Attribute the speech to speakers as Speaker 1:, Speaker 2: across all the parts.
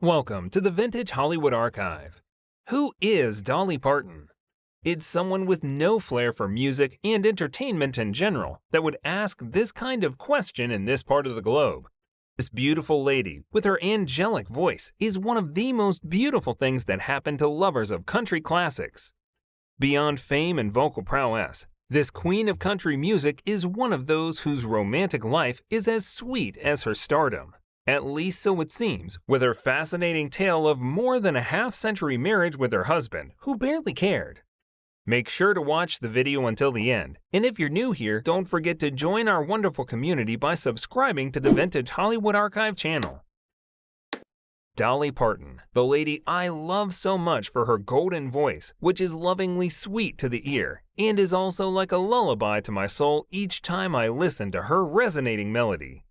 Speaker 1: Welcome to the Vintage Hollywood Archive. Who is Dolly Parton? It's someone with no flair for music and entertainment in general that would ask this kind of question in this part of the globe. This beautiful lady, with her angelic voice, is one of the most beautiful things that happen to lovers of country classics. Beyond fame and vocal prowess, this queen of country music is one of those whose romantic life is as sweet as her stardom. At least so it seems, with her fascinating tale of more than a half-century marriage with her husband, who barely cared. Make sure to watch the video until the end, and if you're new here, don't forget to join our wonderful community by subscribing to the Vintage Hollywood Archive channel. Dolly Parton, the lady I love so much for her golden voice, which is lovingly sweet to the ear, and is also like a lullaby to my soul each time I listen to her resonating melody.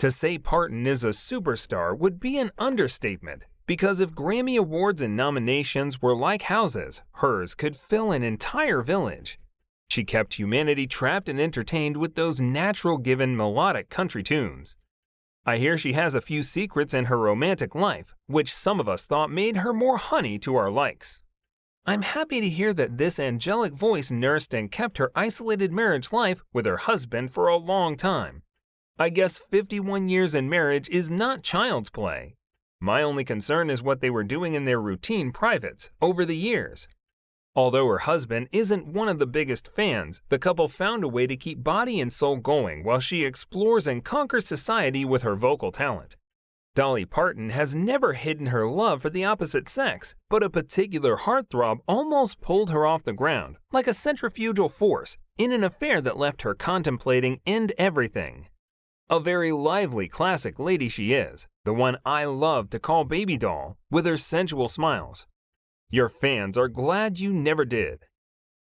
Speaker 1: To say Parton is a superstar would be an understatement, because if Grammy Awards and nominations were like houses, hers could fill an entire village. She kept humanity trapped and entertained with those natural-given melodic country tunes. I hear she has a few secrets in her romantic life, which some of us thought made her more honey to our likes. I'm happy to hear that this angelic voice nursed and kept her isolated marriage life with her husband for a long time. I guess 51 years in marriage is not child's play. My only concern is what they were doing in their routine privates over the years. Although her husband isn't one of the biggest fans, the couple found a way to keep body and soul going while she explores and conquers society with her vocal talent. Dolly Parton has never hidden her love for the opposite sex, but a particular heartthrob almost pulled her off the ground, like a centrifugal force, in an affair that left her contemplating end everything. A very lively classic lady she is, the one I love to call baby doll, with her sensual smiles. Your fans are glad you never did.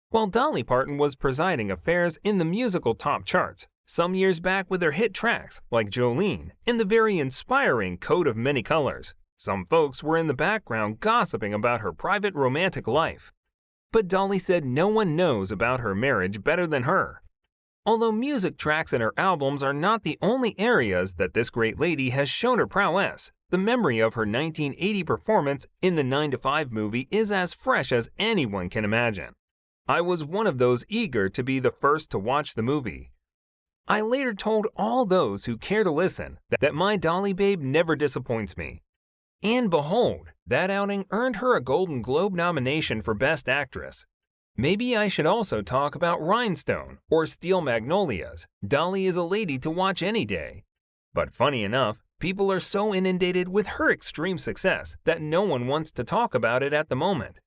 Speaker 1: While Dolly Parton was presiding affairs in the musical top charts, some years back with her hit tracks like Jolene and the very inspiring Coat of Many Colors, some folks were in the background gossiping about her private romantic life. But Dolly said no one knows about her marriage better than her. Although music tracks in her albums are not the only areas that this great lady has shown her prowess, the memory of her 1980 performance in the 9 to 5 movie is as fresh as anyone can imagine. I was one of those eager to be the first to watch the movie. I later told all those who care to listen that my Dolly babe never disappoints me. And behold, that outing earned her a Golden Globe nomination for Best Actress. Maybe I should also talk about Rhinestone or Steel Magnolias. Dolly is a lady to watch any day. But funny enough, people are so inundated with her extreme success that no one wants to talk about it at the moment.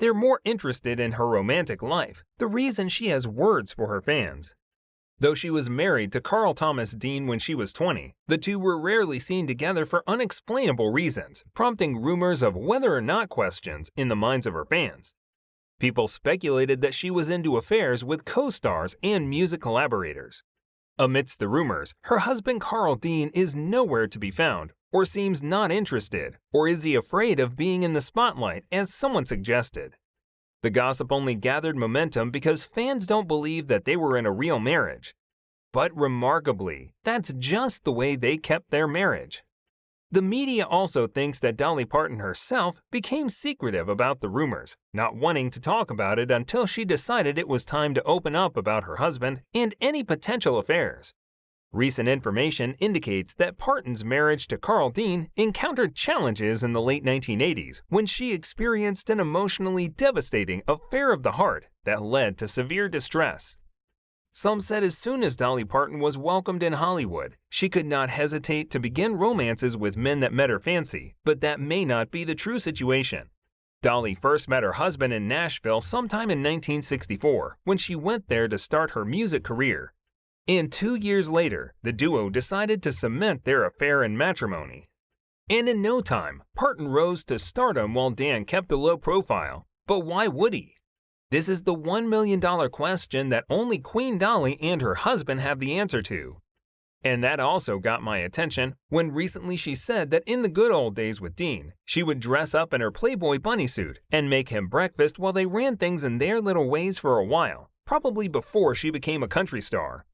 Speaker 1: They're more interested in her romantic life, the reason she has words for her fans. Though she was married to Carl Thomas Dean when she was 20, the two were rarely seen together for unexplainable reasons, prompting rumors of whether or not questions in the minds of her fans. People speculated that she was into affairs with co-stars and music collaborators. Amidst the rumors, her husband Carl Dean is nowhere to be found, or seems not interested, or is he afraid of being in the spotlight, as someone suggested. The gossip only gathered momentum because fans don't believe that they were in a real marriage. But remarkably, that's just the way they kept their marriage. The media also thinks that Dolly Parton herself became secretive about the rumors, not wanting to talk about it until she decided it was time to open up about her husband and any potential affairs. Recent information indicates that Parton's marriage to Carl Dean encountered challenges in the late 1980s when she experienced an emotionally devastating affair of the heart that led to severe distress. Some said as soon as Dolly Parton was welcomed in Hollywood, she could not hesitate to begin romances with men that met her fancy, but that may not be the true situation. Dolly first met her husband in Nashville sometime in 1964 when she went there to start her music career. And 2 years later, the duo decided to cement their affair in matrimony. And in no time, Parton rose to stardom while Dan kept a low profile. But why would he? This is the $1 million question that only Queen Dolly and her husband have the answer to. And that also got my attention when recently she said that in the good old days with Dean, she would dress up in her Playboy bunny suit and make him breakfast while they ran things in their little ways for a while, probably before she became a country star.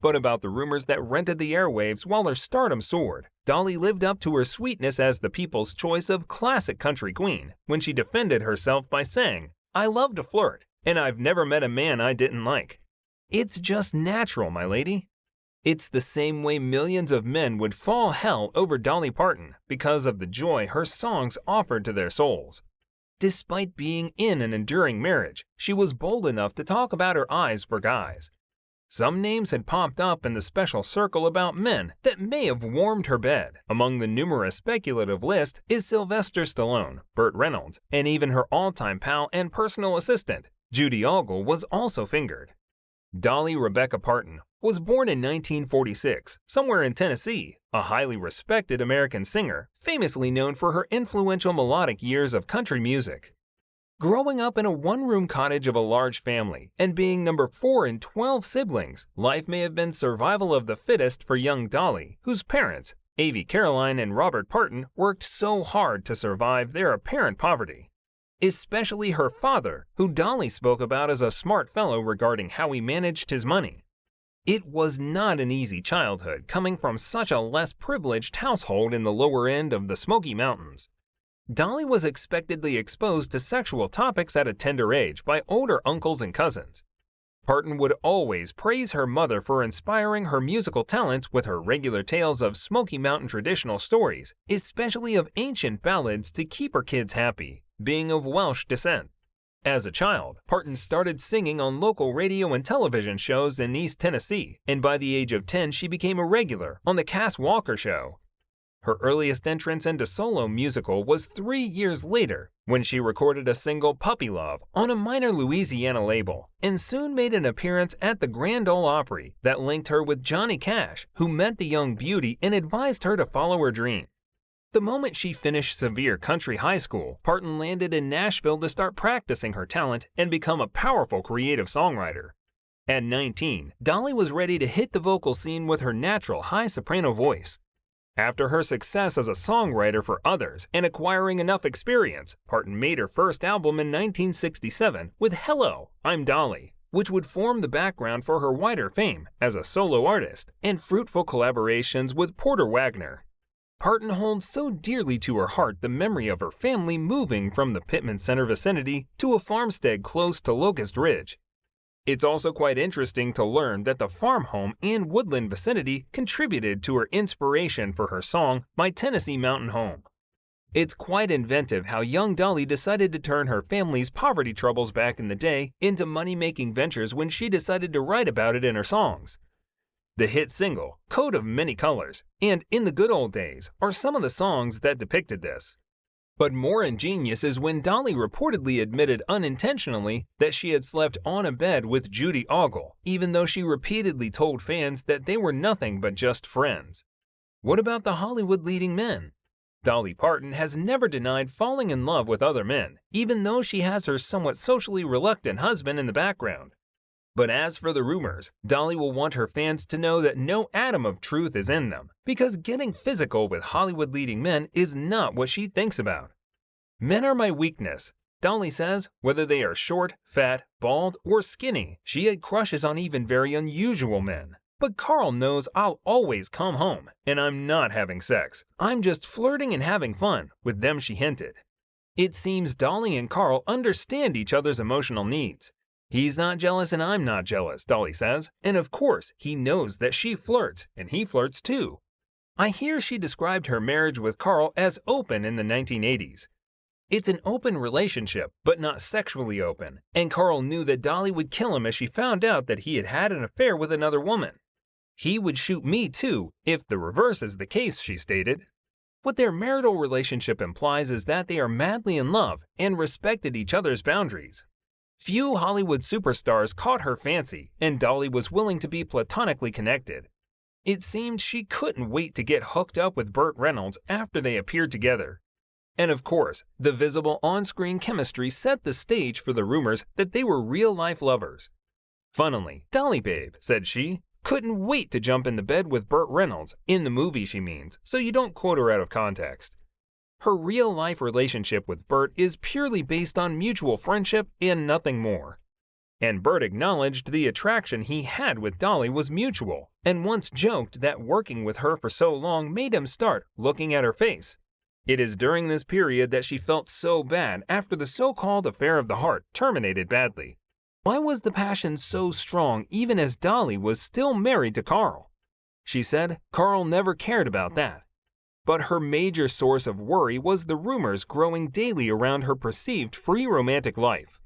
Speaker 1: But about the rumors that rented the airwaves while her stardom soared, Dolly lived up to her sweetness as the people's choice of classic country queen when she defended herself by saying, "I love to flirt, and I've never met a man I didn't like. It's just natural, my lady." It's the same way millions of men would fall hell over Dolly Parton because of the joy her songs offered to their souls. Despite being in an enduring marriage, she was bold enough to talk about her eyes for guys. Some names had popped up in the special circle about men that may have warmed her bed. Among the numerous speculative list is Sylvester Stallone, Burt Reynolds, and even her all-time pal and personal assistant, Judy Ogle, was also fingered. Dolly Rebecca Parton was born in 1946, somewhere in Tennessee, a highly respected American singer, famously known for her influential melodic years of country music. Growing up in a one-room cottage of a large family and being number 4 in 12 siblings, life may have been survival of the fittest for young Dolly, whose parents, Avie Caroline and Robert Parton, worked so hard to survive their apparent poverty. Especially her father, who Dolly spoke about as a smart fellow regarding how he managed his money. It was not an easy childhood coming from such a less privileged household in the lower end of the Smoky Mountains. Dolly was expectedly exposed to sexual topics at a tender age by older uncles and cousins. Parton would always praise her mother for inspiring her musical talents with her regular tales of Smoky Mountain traditional stories, especially of ancient ballads to keep her kids happy, being of Welsh descent. As a child, Parton started singing on local radio and television shows in East Tennessee, and by the age of 10 she became a regular on the Cass Walker Show. Her earliest entrance into solo musical was 3 years later, when she recorded a single, Puppy Love, on a minor Louisiana label, and soon made an appearance at the Grand Ole Opry that linked her with Johnny Cash, who met the young beauty and advised her to follow her dream. The moment she finished Sevier Country High School, Parton landed in Nashville to start practicing her talent and become a powerful creative songwriter. At 19, Dolly was ready to hit the vocal scene with her natural high soprano voice. After her success as a songwriter for others and acquiring enough experience, Parton made her first album in 1967 with Hello, I'm Dolly, which would form the background for her wider fame as a solo artist and fruitful collaborations with Porter Wagoner. Parton holds so dearly to her heart the memory of her family moving from the Pittman Center vicinity to a farmstead close to Locust Ridge. It's also quite interesting to learn that the farm home and woodland vicinity contributed to her inspiration for her song, My Tennessee Mountain Home. It's quite inventive how young Dolly decided to turn her family's poverty troubles back in the day into money-making ventures when she decided to write about it in her songs. The hit single, Coat of Many Colors, and In the Good Old Days are some of the songs that depicted this. But more ingenious is when Dolly reportedly admitted unintentionally that she had slept on a bed with Judy Ogle, even though she repeatedly told fans that they were nothing but just friends. What about the Hollywood leading men? Dolly Parton has never denied falling in love with other men, even though she has her somewhat socially reluctant husband in the background. But as for the rumors, Dolly will want her fans to know that no atom of truth is in them, because getting physical with Hollywood leading men is not what she thinks about. Men are my weakness, Dolly says. Whether they are short, fat, bald, or skinny, she had crushes on even very unusual men. But Carl knows I'll always come home, and I'm not having sex. I'm just flirting and having fun, with them, she hinted. It seems Dolly and Carl understand each other's emotional needs. He's not jealous and I'm not jealous, Dolly says, and of course he knows that she flirts, and he flirts too. I hear she described her marriage with Carl as open in the 1980s. It's an open relationship, but not sexually open, and Carl knew that Dolly would kill him if she found out that he had had an affair with another woman. He would shoot me too, if the reverse is the case, she stated. What their marital relationship implies is that they are madly in love and respected each other's boundaries. Few Hollywood superstars caught her fancy, and Dolly was willing to be platonically connected. It seemed she couldn't wait to get hooked up with Burt Reynolds after they appeared together. And of course, the visible on-screen chemistry set the stage for the rumors that they were real-life lovers. Funnily, Dolly babe, said she, couldn't wait to jump in the bed with Burt Reynolds, in the movie she means, so you don't quote her out of context. Her real-life relationship with Burt is purely based on mutual friendship and nothing more. And Bert acknowledged the attraction he had with Dolly was mutual, and once joked that working with her for so long made him start looking at her face. It is during this period that she felt so bad after the so-called affair of the heart terminated badly. Why was the passion so strong even as Dolly was still married to Carl? She said Carl never cared about that. But her major source of worry was the rumors growing daily around her perceived free romantic life.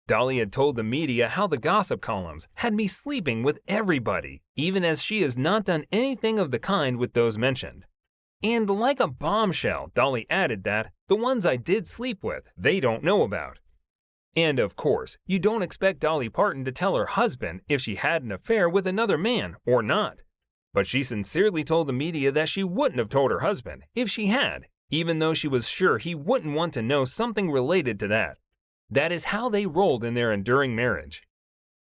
Speaker 1: Dolly had told the media how the gossip columns had me sleeping with everybody, even as she has not done anything of the kind with those mentioned. And like a bombshell, Dolly added that the ones I did sleep with, they don't know about. And of course, you don't expect Dolly Parton to tell her husband if she had an affair with another man or not. But she sincerely told the media that she wouldn't have told her husband if she had, even though she was sure he wouldn't want to know something related to that. That is how they rolled in their enduring marriage.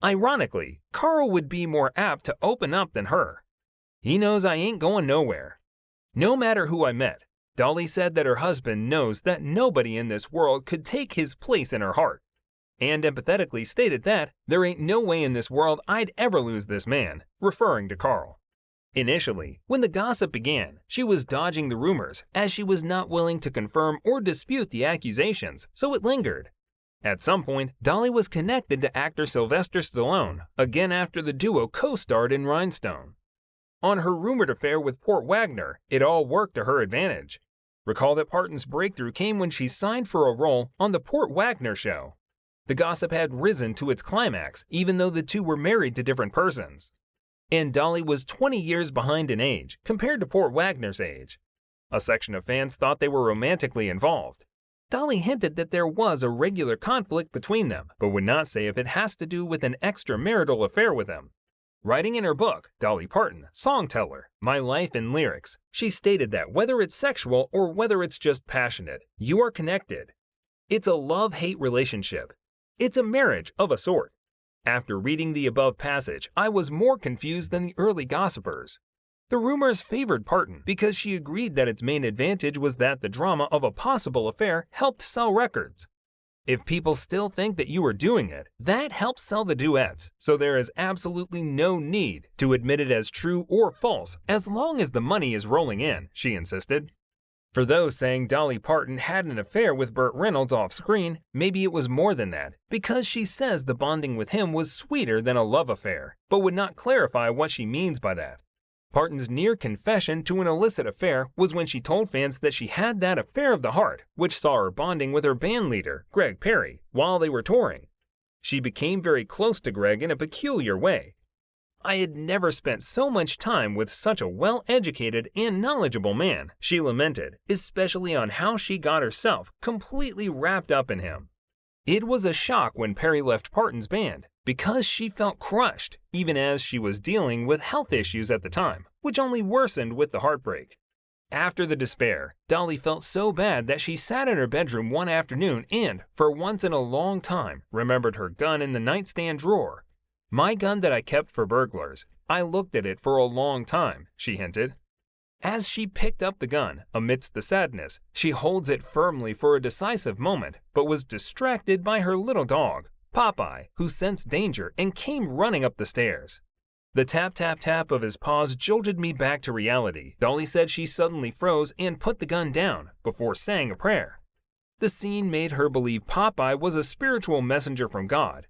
Speaker 1: Ironically, Carl would be more apt to open up than her. He knows I ain't going nowhere. No matter who I met, Dolly said that her husband knows that nobody in this world could take his place in her heart, and empathetically stated that there ain't no way in this world I'd ever lose this man, referring to Carl. Initially, when the gossip began, she was dodging the rumors as she was not willing to confirm or dispute the accusations, so it lingered. At some point, Dolly was connected to actor Sylvester Stallone, again after the duo co-starred in Rhinestone. On her rumored affair with Port Wagner, it all worked to her advantage. Recall that Parton's breakthrough came when she signed for a role on the Port Wagner show. The gossip had risen to its climax, even though the two were married to different persons. And Dolly was 20 years behind in age, compared to Port Wagner's age. A section of fans thought they were romantically involved. Dolly hinted that there was a regular conflict between them, but would not say if it has to do with an extramarital affair with him. Writing in her book, Dolly Parton, Songteller, My Life in Lyrics, she stated that whether it's sexual or whether it's just passionate, you are connected. It's a love-hate relationship. It's a marriage of a sort. After reading the above passage, I was more confused than the early gossipers. The rumors favored Parton because she agreed that its main advantage was that the drama of a possible affair helped sell records. If people still think that you are doing it, that helps sell the duets, so there is absolutely no need to admit it as true or false as long as the money is rolling in, she insisted. For those saying Dolly Parton had an affair with Burt Reynolds off-screen, maybe it was more than that, because she says the bonding with him was sweeter than a love affair, but would not clarify what she means by that. Parton's near confession to an illicit affair was when she told fans that she had that affair of the heart, which saw her bonding with her band leader, Greg Perry, while they were touring. She became very close to Greg in a peculiar way. I had never spent so much time with such a well-educated and knowledgeable man, she lamented, especially on how she got herself completely wrapped up in him. It was a shock when Perry left Parton's band, because she felt crushed, even as she was dealing with health issues at the time, which only worsened with the heartbreak. After the despair, Dolly felt so bad that she sat in her bedroom one afternoon and, for once in a long time, remembered her gun in the nightstand drawer. My gun that I kept for burglars. I looked at it for a long time, she hinted. As she picked up the gun, amidst the sadness, she holds it firmly for a decisive moment, but was distracted by her little dog, Popeye, who sensed danger and came running up the stairs. The tap-tap-tap of his paws jolted me back to reality. Dolly said she suddenly froze and put the gun down before saying a prayer. The scene made her believe Popeye was a spiritual messenger from God.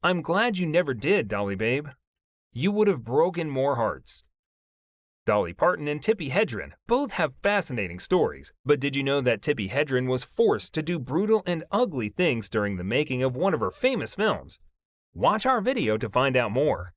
Speaker 1: I'm glad you never did, Dolly babe. You would have broken more hearts. Dolly Parton and Tippi Hedren both have fascinating stories, but did you know that Tippi Hedren was forced to do brutal and ugly things during the making of one of her famous films? Watch our video to find out more.